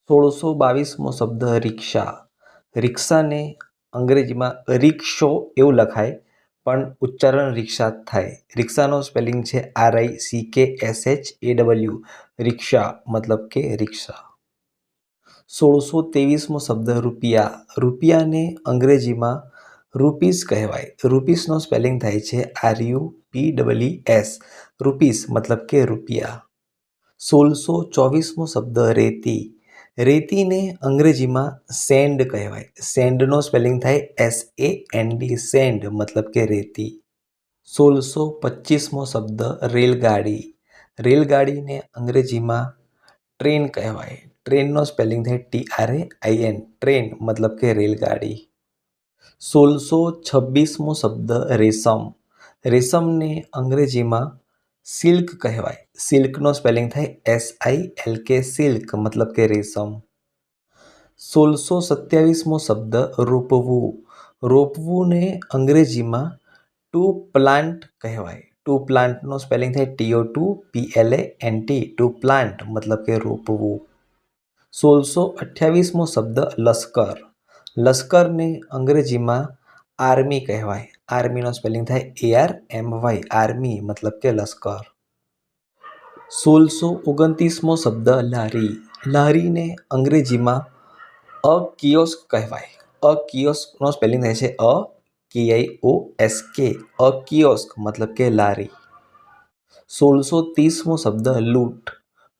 1622મો શબ્દ રિક્ષા. રિક્ષાને અંગ્રેજીમાં રિક્ષો એવું લખાય પણ ઉચ્ચારણ રિક્ષા જ થાય. રિક્ષાનો સ્પેલિંગ છે RICKSHAW. રિક્ષા મતલબ કે રિક્ષા. 1623મો શબ્દ રૂપિયા. રૂપિયાને અંગ્રેજીમાં રૂપીસ કહેવાય. રૂપીસનો સ્પેલિંગ થાય છે RUPEES. રૂપીસ મતલબ કે રૂપિયા. 1624મો શબ્દ રેતી. રેતીને અંગ્રેજીમાં સેન્ડ કહેવાય. સેન્ડનો સ્પેલિંગ થાય SAND. સેન્ડ મતલબ કે રેતી. 1625મો શબ્દ રેલગાડી. રેલગાડીને અંગ્રેજીમાં ટ્રેન કહેવાય. ટ્રેનનો સ્પેલિંગ થાય TRAIN. ટ્રેન મતલબ કે રેલગાડી. 1626મો શબ્દ રેશમ. રેશમને અંગ્રેજીમાં સિલ્ક કહેવાય. સિલ્કનો સ્પેલિંગ થાય SILK. સિલ્ક મતલબ કે રેશમ. 1627મો શબ્દ રોપવું. રોપવુંને અંગ્રેજીમાં ટુ પ્લાન્ટ કહેવાય. ટુ પ્લાન્ટનો સ્પેલિંગ થાય TO2PLANT. ટુ પ્લાન્ટ મતલબ કે રોપવું. 1628મો શબ્દ લશ્કર. લશ્કરને અંગ્રેજીમાં આર્મી કહેવાય. આર્મીનો સ્પેલિંગ થાય ARMY. આર્મી મતલબ કે લશ્કર. 1629મો શબ્દ લારી. લારીને અંગ્રેજીમાં અ કિયોસ્ક કહેવાય. અ કિયોસ્કનો સ્પેલિંગ થાય છે KIOSK. અ કિયોસ્ક મતલબ કે લારી. 1630મો શબ્દ લૂંટ.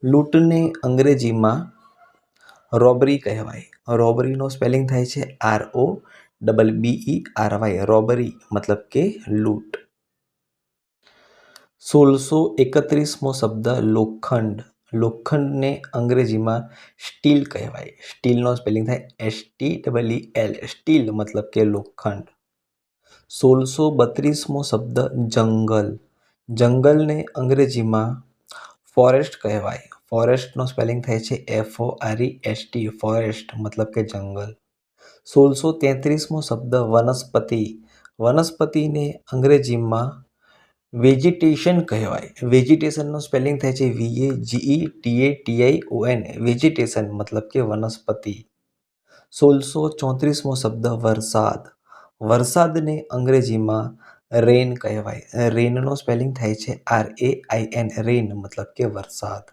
લૂંટને અંગ્રેજીમાં રોબરી કહેવાય. રોબરીનો સ્પેલિંગ થાય છે ROBBERY. રોબરી મતલબ કે લૂંટ. 1631મો શબ્દ લોખંડ. લોખંડને અંગ્રેજીમાં સ્ટીલ કહેવાય. સ્ટીલનો સ્પેલિંગ થાય STEEL. સ્ટીલ મતલબ કે લોખંડ. 1632મો શબ્દ જંગલ. જંગલને અંગ્રેજીમાં ફોરેસ્ટ કહેવાય. ફોરેસ્ટનો સ્પેલિંગ થાય છે FOREST. ફોરેસ્ટ મતલબ કે જંગલ. 1633મો શબ્દ વનસ્પતિ. વનસ્પતિને અંગ્રેજીમાં વેજીટેશન કહેવાય. વેજીટેશનનો સ્પેલિંગ થાય છે VAGETATION. વેજીટેશન મતલબ કે વનસ્પતિ. 1634મો શબ્દ વરસાદ. વરસાદને અંગ્રેજીમાં રેન કહેવાય. રેનનો સ્પેલિંગ થાય છે RAIN. રેન મતલબ કે વરસાદ.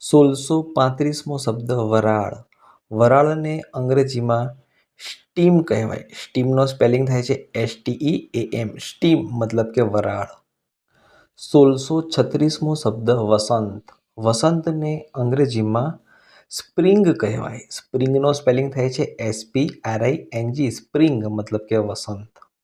1635મો શબ્દ વરાળ. વરાળને અંગ્રેજીમાં સ્ટીમ કહેવાય. સ્ટીમનો સ્પેલિંગ થાય છે STEAM. સ્ટીમ મતલબ કે વરાળ. 1636મો શબ્દ વસંત. વસંતને અંગ્રેજીમાં સ્પ્રિંગ કહેવાય. સ્પ્રિંગનો સ્પેલિંગ થાય છે SPRING. સ્પ્રિંગ મતલબ કે વસંત.